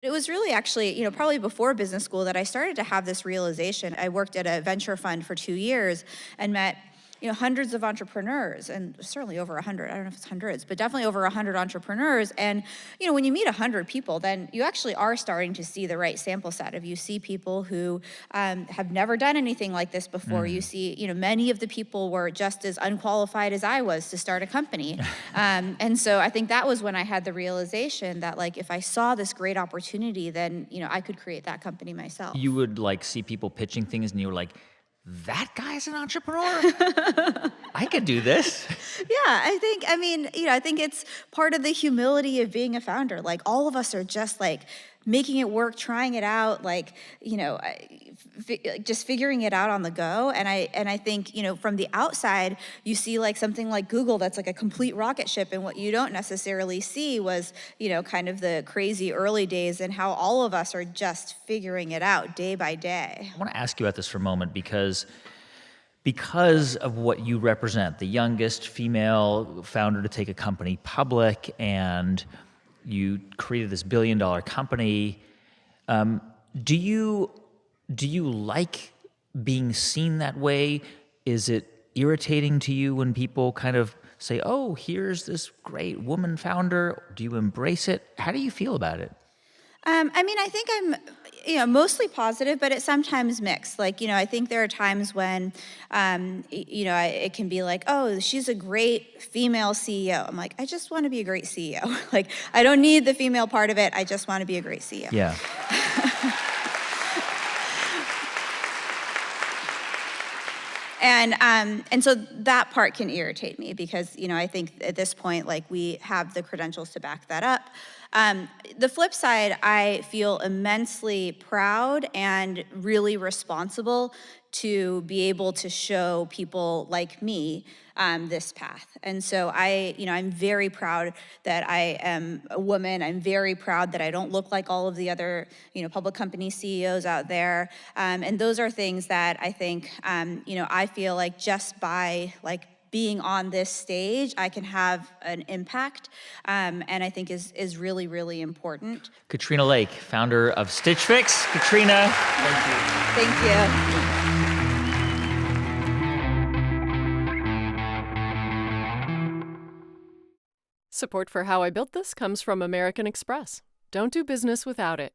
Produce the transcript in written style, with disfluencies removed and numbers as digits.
It was really actually, probably before business school that I started to have this realization. I worked at a venture fund for 2 years and met, hundreds of entrepreneurs, and certainly over 100. I don't know if it's hundreds, but definitely over 100 entrepreneurs. And, when you meet 100 people, then you actually are starting to see the right sample set of, you see people who have never done anything like this before. You see, many of the people were just as unqualified as I was to start a company. And so I think that was when I had the realization that, like, if I saw this great opportunity, then, I could create that company myself. You would like see people pitching things and you were like, that guy's an entrepreneur? I could do this. Yeah, I think it's part of the humility of being a founder. Like, all of us are just like making it work, trying it out, like, just figuring it out on the go. And I think, from the outside, you see like something like Google that's like a complete rocket ship. And what you don't necessarily see was, kind of the crazy early days and how all of us are just figuring it out day by day. I want to ask you about this for a moment because of what you represent, the youngest female founder to take a company public, and you created this billion-dollar company. Do you like being seen that way? Is it irritating to you when people kind of say, oh, here's this great woman founder? Do you embrace it? How do you feel about it? I think I'm, mostly positive, but it's sometimes mixed. Like, I think there are times when, it can be like, oh, she's a great female CEO. I'm like, I just want to be a great CEO. Like, I don't need the female part of it. I just want to be a great CEO. Yeah. And so that part can irritate me because, I think at this point, like, we have the credentials to back that up. The flip side, I feel immensely proud and really responsible to be able to show people like me this path. And so I'm very proud that I am a woman. I'm very proud that I don't look like all of the other, public company CEOs out there. And those are things that I think, I feel like just by like being on this stage, I can have an impact, and I think is really, really important. Katrina Lake, founder of Stitch Fix. Katrina, thank you. Thank you. Support for How I Built This comes from American Express. Don't do business without it.